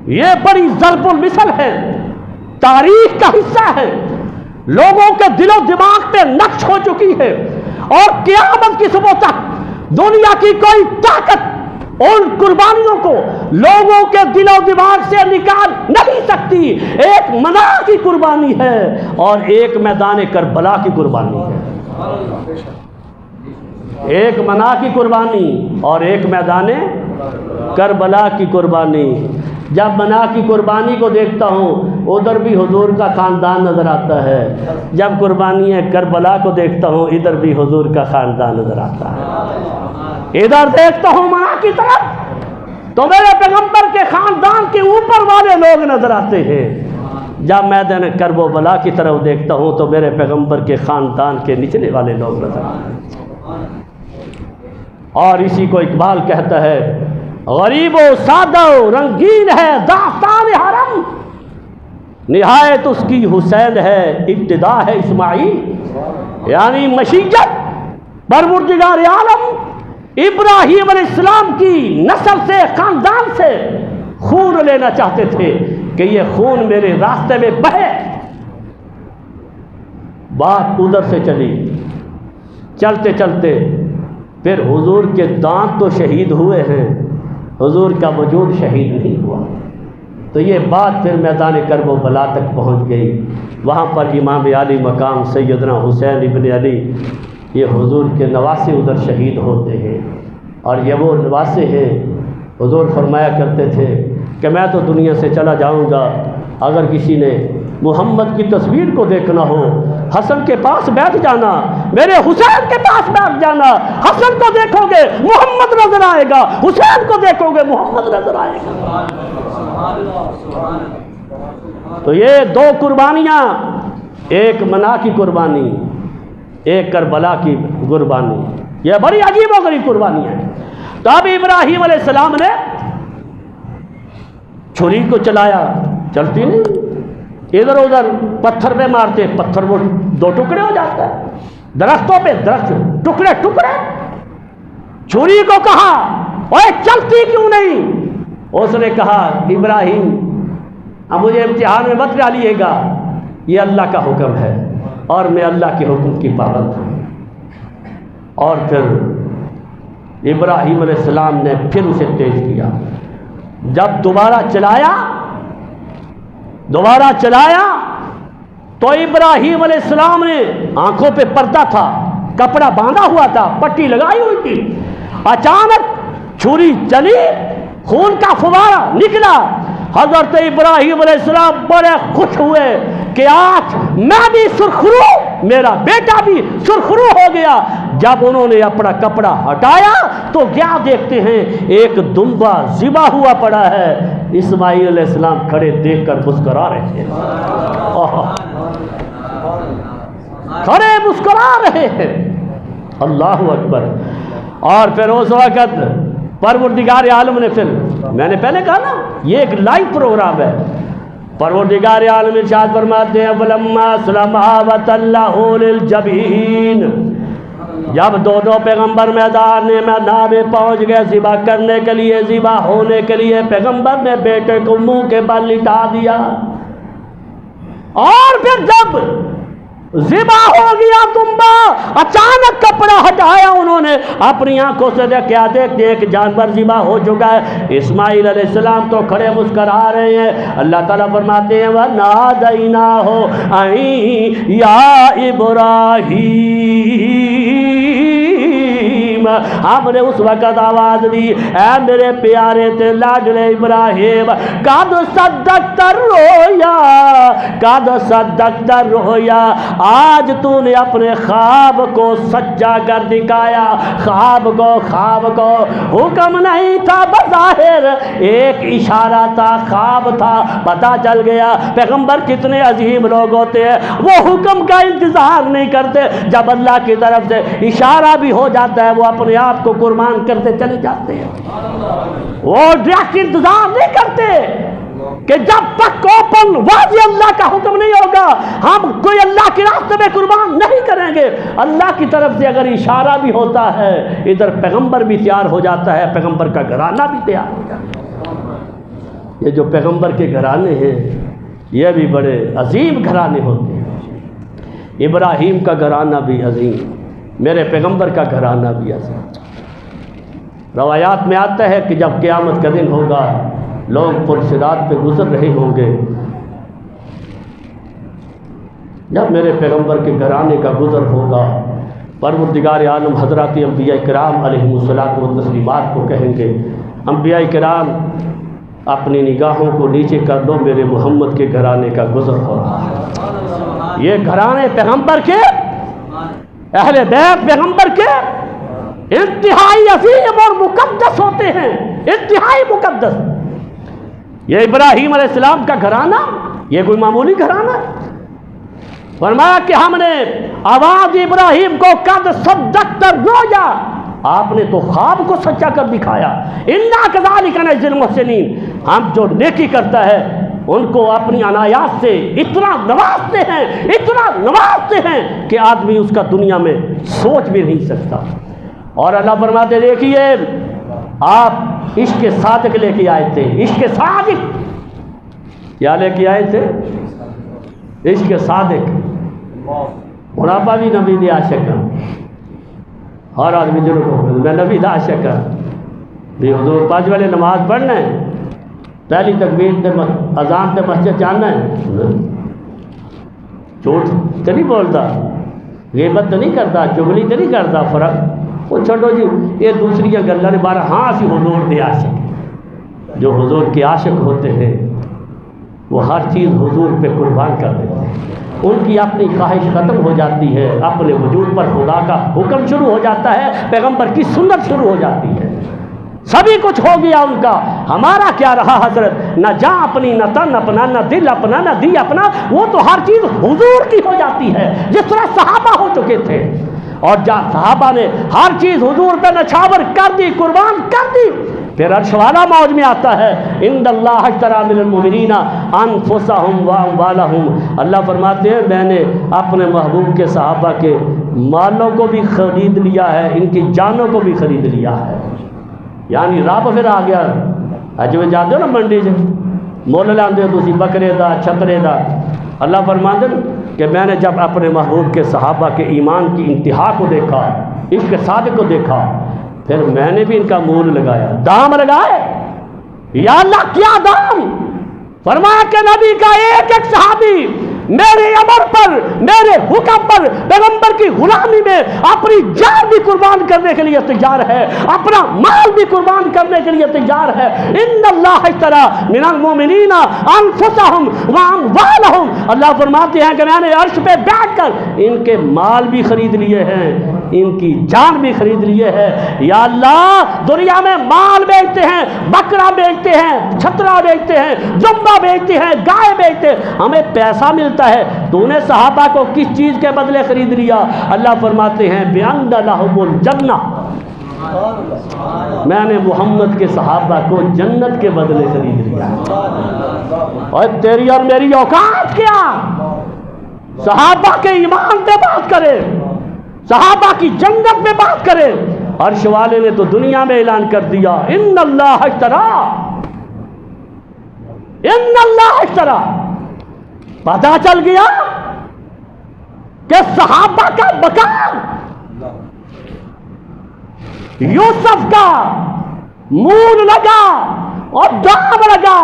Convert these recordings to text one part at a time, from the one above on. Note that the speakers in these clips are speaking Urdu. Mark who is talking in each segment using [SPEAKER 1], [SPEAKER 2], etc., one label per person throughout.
[SPEAKER 1] یہ بڑی ضرب المثل ہے، تاریخ کا حصہ ہے، لوگوں کے دل و دماغ پہ نقش ہو چکی ہے، اور قیامت کی صبح تک دنیا کی کوئی طاقت ان قربانیوں کو لوگوں کے دل و دماغ سے نکال نہیں سکتی۔ ایک منا کی قربانی ہے اور ایک میدان کربلا کی قربانی ہے، ایک منا کی قربانی اور ایک میدان کربلا کی قربانی۔ جب منا کی قربانی کو دیکھتا ہوں ادھر بھی حضور کا خاندان نظر آتا ہے، جب قربانی کربلا کو دیکھتا ہوں ادھر بھی حضور کا خاندان نظر آتا ہے۔ ادھر دیکھتا ہوں منا کی طرف تو میرے پیغمبر کے خاندان کے اوپر والے لوگ نظر آتے ہیں، جب میدان کرب و بلا کی طرف دیکھتا ہوں تو میرے پیغمبر کے خاندان کے نچلے والے لوگ نظر آتے ہیں۔ اور اسی کو اقبال کہتا ہے، غریب و سادہ و رنگین ہے داستان حرم، نہایت اس کی حسین ہے ابتدا ہے اسماعیل۔ یعنی مشیت پروردگار عالم ابراہیم علیہ السلام کی نسل سے، خاندان سے خون لینا چاہتے تھے کہ یہ خون میرے راستے میں بہے۔ بات ادھر سے چلی، چلتے چلتے پھر حضور کے دانت تو شہید ہوئے ہیں، حضور کا وجود شہید نہیں ہوا، تو یہ بات پھر میدان کرب و بلا تک پہنچ گئی۔ وہاں پر امام علی مقام سیدنا حسین ابن علی، یہ حضور کے نواسے ادھر شہید ہوتے ہیں، اور یہ وہ نواسے ہیں۔ حضور فرمایا کرتے تھے کہ میں تو دنیا سے چلا جاؤں گا، اگر کسی نے محمد کی تصویر کو دیکھنا ہو حسن کے پاس بیٹھ جانا، میرے حسین کے پاس بیٹھ جانا، حسن کو دیکھو گے محمد نظر آئے گا، حسین کو دیکھو گے محمد نظر آئے گا۔ تو یہ دو قربانیاں، ایک منا کی قربانی، ایک کربلا کی قربانی، یہ بڑی عجیب و غریب قربانی ہے۔ تو اب ابراہیم علیہ السلام نے چھری کو چلایا، چلتی نہیں، ادھر ادھر پتھر پہ مارتے، پتھر وہ دو ٹکڑے ہو جاتا ہے، درختوں پہ درخت ٹکڑے ٹکڑے۔ چھری کو کہا اوے چلتی کیوں نہیں؟ اس نے کہا ابراہیم اب مجھے امتحان میں مت ڈالیے گا، یہ اللہ کا حکم ہے اور میں اللہ کے حکم کی پابند ہوں۔ اور پھر ابراہیم علیہ السلام نے پھر اسے تیز کیا، جب دوبارہ چلایا تو ابراہیم علیہ السلام نے، آنکھوں پہ پردہ تھا، کپڑا باندھا ہوا تھا، پٹی لگائی ہوئی تھی، اچانک چھری چلی، خون کا فوارہ نکلا۔ حضرت ابراہیم علیہ السلام بڑے خوش ہوئے کہ آج میں بھی سرخرو، میرا بیٹا بھی سرخرو ہو گیا۔ جب انہوں نے اپنا کپڑا ہٹایا تو کیا دیکھتے ہیں، ایک دمبا ذبح ہوا پڑا ہے۔ اسماعیل علیہ السلام کھڑے دیکھ کر مسکرا رہے تھے، کھڑے مسکرا رہے ہیں، اللہ اکبر۔ اور پھر اس وقت پروردگار عالم نے، پھر میں نے پہلے کہا نا یہ ایک لائیو پروگرام ہے، پروردگار عالم ارشاد فرماتے ہیں وَلَمَّا أَسْلَمَا وَتَلَّهُ لِلْجَبِينِ، جب دونوں پیغمبر میدان میں پہنچ گئے ذبح کرنے کے لیے، ذبح ہونے کے لیے، پیغمبر نے بیٹے کو منہ کے بل لٹا دیا، اور پھر جب ذبح ہو گیا دمبا، اچانک کپڑا ہٹایا انہوں نے، اپنی آنکھوں سے دیکھا، دیکھتے ایک جانور ذبح ہو چکا ہے۔ اسماعیل علیہ السلام تو کھڑے مسکرا رہے ہیں۔ اللہ تعالیٰ فرماتے ہیں وَنَادَيْنَاهُ أَن يَا إِبْرَاهِيمَ، ہم نے اس وقت آواز دی، اے میرے پیارے تے لاڈلے ابراہیم، قد صدقت الرؤیا، قد صدقت الرؤیا، آج تو نے اپنے خواب کو سچا کر دکھایا۔ خواب کو حکم نہیں تھا بظاہر، ایک اشارہ تھا، خواب تھا، پتہ چل گیا پیغمبر کتنے عظیم لوگ ہوتے ہیں، وہ حکم کا انتظار نہیں کرتے، جب اللہ کی طرف سے اشارہ بھی ہو جاتا ہے وہ اپنے آپ کو قربان کرتے چلے جاتے ہیں، وہ ڈائریکٹ انتظار نہیں کرتے کہ جب تک اوپن واضح اللہ کا حکم نہیں ہوگا ہم کوئی اللہ کے راستے میں قربان نہیں کریں گے۔ اللہ کی طرف سے اگر اشارہ بھی ہوتا ہے ادھر پیغمبر بھی تیار ہو جاتا ہے، پیغمبر کا گھرانہ بھی تیار ہو جاتا ہے۔ یہ جو پیغمبر کے گھرانے ہیں یہ بھی بڑے عظیم گھرانے ہوتے ہیں. ابراہیم کا گھرانہ بھی عظیم، میرے پیغمبر کا گھرانہ بھی عظیم. روایات میں آتا ہے کہ جب قیامت کا دن ہوگا، لوگ پرصراط پہ گزر رہے ہوں گے، جب میرے پیغمبر کے گھرانے کا گزر ہوگا، پروردگار عالم حضرات انبیاء کرام علیہم الصلاۃ والتسلیمات کو کہیں گے، انبیاء کرام اپنی نگاہوں کو نیچے کر دو، میرے محمد کے گھرانے کا گزر ہوگا. یہ گھرانے پیغمبر کے، اہل بیت پیغمبر کے انتہائی عظیم اور مقدس ہوتے ہیں، انتہائی مقدس. یہ ابراہیم علیہ السلام کا گھرانہ یہ کوئی معمولی گھرانہ ہے. فرمایا کہ ہم نے آواز ابراہیم کو قد صدقت الرؤیا، آپ نے تو خواب کو سچا کر دکھایا. انا کذالک نجزی المحسنین، ہم جو نیکی کرتا ہے ان کو اپنی عنایات سے اتنا نوازتے ہیں کہ آدمی اس کا دنیا میں سوچ بھی نہیں سکتا. اور اللہ فرماتے دیکھیے آپ عشق صادق لے کے آئے تھے، عشق صادق کیا لے کے آئے تھے؟ عشق صادق. بڑھاپا بھی نبی دی عاشق ہر آدمی جو میں نبی دا عاشق بھی حضور 5 ویلے نماز پڑھنا ہے، پہلی تکبیر تے اذان تے مسجد جانا ہے، جھوٹ تو نہیں بولتا، غیبت تو نہیں کرتا، چغلی تو نہیں کرتا، فرق وہ چھوڑو جی یہ دوسری گلاں نے بارہ. ہاں اسی حضور دے عاشق، جو حضور کے عاشق ہوتے ہیں وہ ہر چیز حضور پہ قربان کر دیتے ہیں. ان کی اپنی خواہش ختم ہو جاتی ہے، اپنے وجود پر خدا کا حکم شروع ہو جاتا ہے، پیغمبر کی سنت شروع ہو جاتی ہے، سبھی کچھ ہو گیا ان کا. ہمارا کیا رہا حضرت؟ نہ جاں اپنی، نہ تن اپنا، نہ دل اپنا، نہ دی اپنا. وہ تو ہر چیز حضور کی ہو جاتی ہے، جس طرح صحابہ ہو چکے تھے. اور جہاں صحابہ نے ہر چیز حضور پہ نچھاور کر دی، قربان کر دی. پھر عرش والا موج میں آتا ہے ان اللہ اشتری من المؤمنین انفسهم واموالهم. اللہ فرماتے ہیں میں نے اپنے محبوب کے صحابہ کے مالوں کو بھی خرید لیا ہے، ان کی جانوں کو بھی خرید لیا ہے. یعنی رب پھر آ گیا. اج میں جاتے ہو نا منڈی سے مول لاندے ہو تسی بکرے دا، چھترے دا. اللہ فرماتے ہیں کہ میں نے جب اپنے محبوب کے صحابہ کے ایمان کی انتہا کو دیکھا، عشق صادق کو دیکھا، پھر میں نے بھی ان کا مول لگایا، دام لگائے. یا اللہ کیا دام؟ فرمایا کہ نبی کا ایک ایک صحابی میرے امر پر، میرے حکم پر، پیغمبر کی غلامی میں اپنی جان بھی قربان کرنے کے لیے تیار ہے، اپنا مال بھی قربان کرنے کے لیے تیار ہے. ان اللہ اشتری من المؤمنین انفسهم واموالهم. اللہ فرماتے ہیں کہ میں نے عرش پہ بیٹھ کر ان کے مال بھی خرید لیے ہیں، ان کی جان بھی خرید لیے ہیں. یا اللہ دنیا میں مال بیچتے ہیں، بکرا بیچتے ہیں، چھترا بیچتے ہیں، جمبا بیچتے ہیں، گائے بیچتے ہیں، ہمیں پیسہ ملتا ہے. تو نے صحابہ کو کس چیز کے بدلے خرید لیا؟ اللہ فرماتے ہیں بِأَنَّ لَهُمُ الْجَنَّةَ، میں نے محمد کے صحابہ کو جنت کے بدلے خرید لیا. اور تیری اور میری اوقات کیا؟ صحابہ کے ایمان پہ بات کرے، صحابہ کی جنت پہ بات کرے. عرش والے نے تو دنیا میں اعلان کر دیا ان اللہ اشتری، ان اللہ اشتری. پتہ چل گیا کہ صحابہ کا مقام یوسف کا مول لگا اور دام لگا،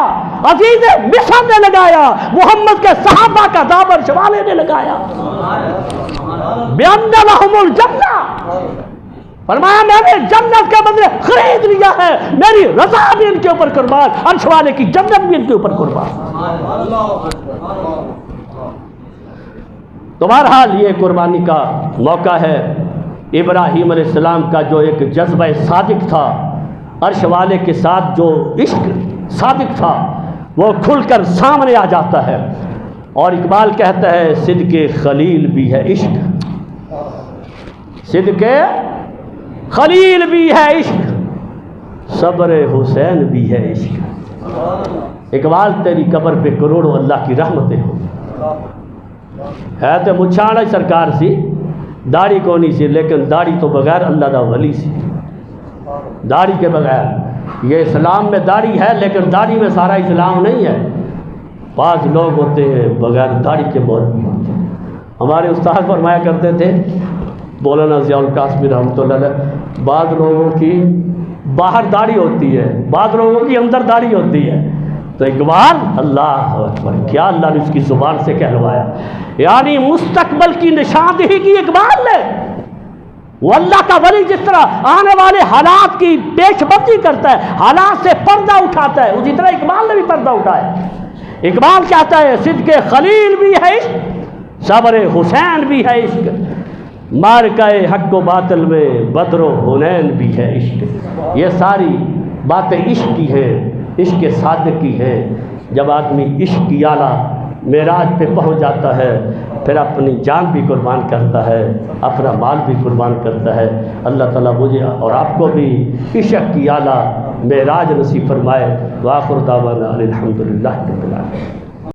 [SPEAKER 1] عزیز مصر نے لگایا، محمد کے صحابہ کا دام عرش والے نے لگایا. بِأَنَّ لَهُمُ الْجَنَّةَ، فرمایا میں نے جنت کے بدلے خرید لیا ہے، میری رضا بھی ان کے اوپر قربان، عرش والے کی جنت بھی ان کے اوپر قربان. تو بہرحال یہ قربانی کا موقع ہے. ابراہیم علیہ السلام کا جو ایک جذبہ صادق تھا، عرش والے کے ساتھ جو عشق صادق تھا، وہ کھل کر سامنے آ جاتا ہے. اور اقبال کہتا ہے صدق خلیل بھی ہے عشق، صدق خلیل بھی ہے عشق، صبر حسین بھی ہے عشق. اقبال تیری قبر پہ کروڑوں اللہ کی رحمتیں ہوں. ہے تو مچھاڑا سرکار سی، داڑھی کونی سی، لیکن داڑھی تو بغیر اللہ دا ولی سی، داڑھی کے بغیر یہ اسلام میں داڑھی ہے لیکن داڑھی میں سارا اسلام نہیں ہے. بعض لوگ ہوتے ہیں بغیر داڑھی کے بہت بھی ہوتے ہیں. ہمارے استاد فرمایا کرتے تھے مولانا ضیاء القاسمی رحمۃ اللہ علیہ، بعض لوگوں کی باہر داڑھی ہوتی ہے، بعض لوگوں کی اندر داڑھی ہوتی ہے. تو اقبال اللہ اکبر، کیا اللہ نے اس کی زبان سے کہلوایا، یعنی مستقبل کی نشاندہی کی اقبال نے. وہ اللہ کا ولی جس طرح آنے والے حالات کی پیش بندی کرتا ہے، حالات سے پردہ اٹھاتا ہے، اسی طرح اقبال نے بھی پردہ اٹھایا. اقبال کہتا ہے صدق خلیل بھی ہے عشق، صبر حسین بھی ہے عشق، مارکہ حق و باطل میں بدر و حنین بھی ہے عشق. یہ ساری باتیں عشق کی ہیں، عشق صادق کی ہیں. جب آدمی عشق کی اعلیٰ معراج پہ پہنچ جاتا ہے پھر اپنی جان بھی قربان کرتا ہے، اپنا مال بھی قربان کرتا ہے. اللہ تعالیٰ مجھے اور آپ کو بھی عشق کی اعلیٰ معراج نصیب فرمائے. وآخر دعوانا الحمدللہ رب العالمین.